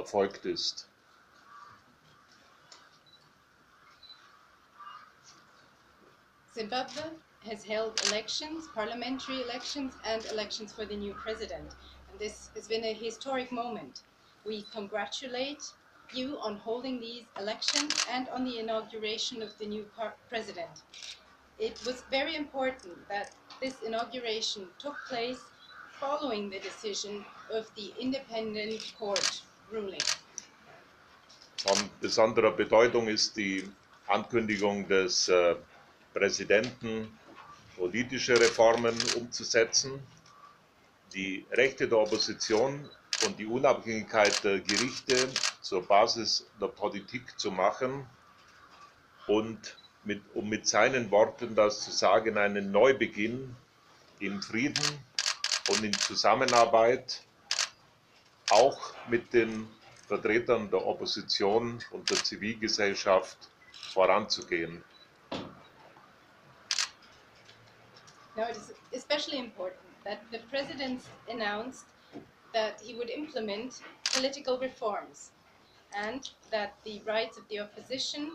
erfolgt ist. Zimbabwe has held elections, parliamentary elections, and elections for the new president. And this has been a historic moment. We congratulate you on holding these elections and on the inauguration of the new president. It was very important that this inauguration took place following the decision of the independent court ruling. Von besonderer Bedeutung ist die Ankündigung des Präsidenten, politische Reformen umzusetzen, die Rechte der Opposition und die Unabhängigkeit der Gerichte zur Basis der Politik zu machen und um mit seinen Worten das zu sagen, einen Neubeginn in Frieden und in Zusammenarbeit, auch mit den Vertretern der Opposition und der Zivilgesellschaft voranzugehen. Now it is especially important that the President announced that he would implement political reforms and that the rights of the opposition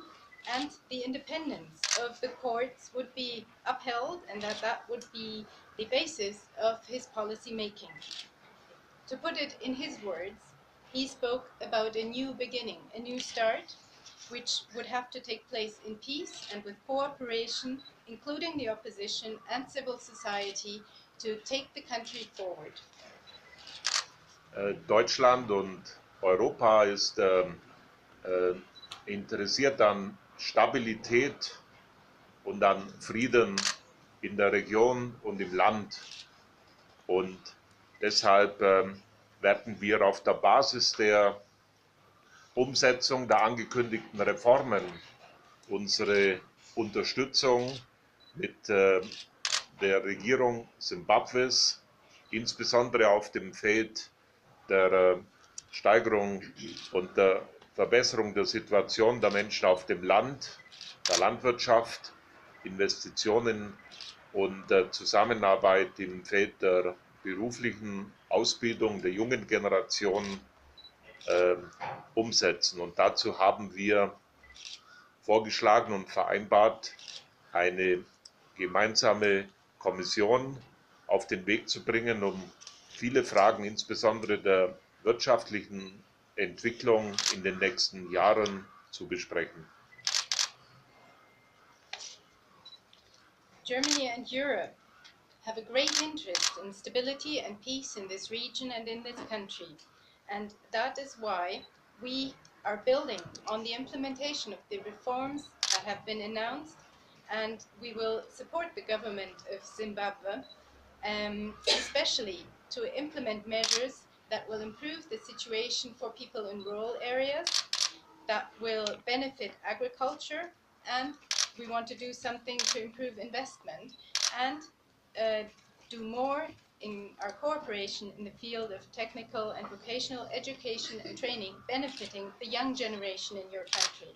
and the independence of the courts would be upheld and that would be the basis of his policy making. To put it in his words, he spoke about a new beginning, a new start, which would have to take place in peace and with cooperation, including the opposition and civil society, to take the country forward. Deutschland und Europa ist interessiert an Stabilität und an Frieden in der Region und im Land. Und deshalb werden wir auf der Basis der Umsetzung der angekündigten Reformen unsere Unterstützung mit der Regierung Simbabwes, insbesondere auf dem Feld der Steigerung und der Verbesserung der Situation der Menschen auf dem Land, der Landwirtschaft, Investitionen und Zusammenarbeit im Feld der beruflichen Ausbildung der jungen Generation umsetzen. Und dazu haben wir vorgeschlagen und vereinbart, eine gemeinsame Kommission auf den Weg zu bringen, um viele Fragen, insbesondere der wirtschaftlichen Entwicklung in den nächsten Jahren zu besprechen. Germany and Europe have a great interest in stability and peace in this region and in this country. And that is why we are building on the implementation of the reforms that have been announced, and we will support the government of Zimbabwe, especially to implement measures that will improve the situation for people in rural areas, that will benefit agriculture, and we want to do something to improve investment and do more in our cooperation in the field of technical and vocational education and training, benefiting the young generation in your country.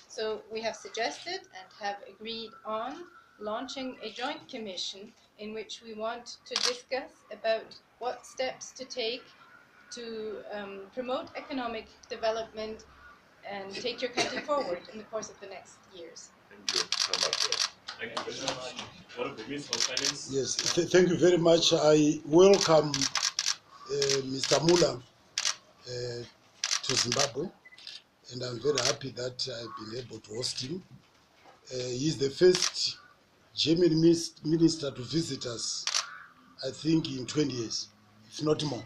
So we have suggested and have agreed on launching a joint commission in which we want to discuss about what steps to take to promote economic development and take your country forward in the course of the next years. Thank you so much. Thank you very much. Honorable Minister of Finance. Yes, thank you very much. I welcome Mr. Mula to Zimbabwe, and I'm very happy that I've been able to host him. He's the first German minister to visit us, I think, in 20 years, if not more.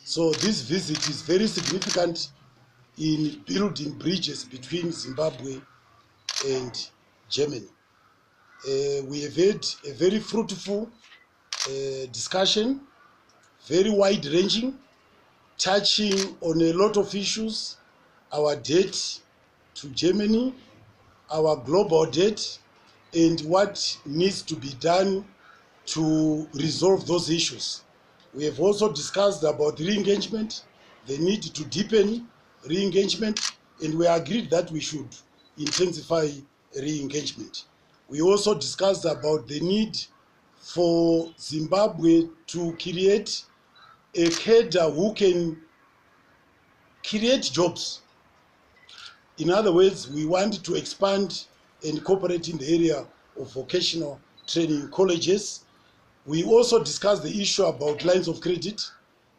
So this visit is very significant in building bridges between Zimbabwe and Germany. We have had a very fruitful discussion, very wide-ranging, touching on a lot of issues, our debt to Germany, our global debt, and what needs to be done to resolve those issues. We have also discussed about re-engagement, the need to deepen re-engagement, and we agreed that we should intensify re-engagement. We also discussed about the need for Zimbabwe to create a cadre who can create jobs. In other words, we want to expand and cooperate in the area of vocational training colleges. We also discussed the issue about lines of credit.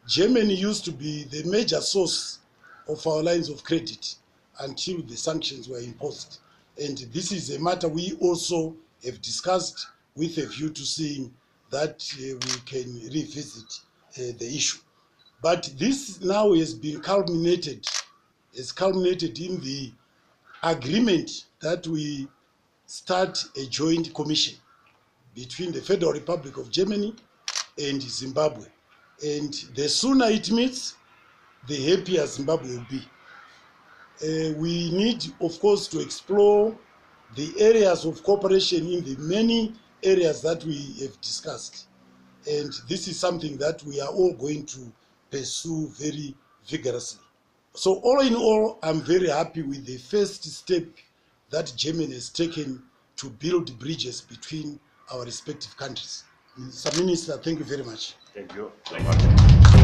Germany used to be the major source of our lines of credit until the sanctions were imposed. And this is a matter we also have discussed with a view to seeing that we can revisit the issue. But this now has culminated in the agreement that we start a joint commission between the Federal Republic of Germany and Zimbabwe. And the sooner it meets, the happier Zimbabwe will be. We need, of course, to explore the areas of cooperation in the many areas that we have discussed. And this is something that we are all going to pursue very vigorously. So all in all, I'm very happy with the first step that Germany has taken to build bridges between our respective countries. Mr. Minister, thank you very much. Thank you so much.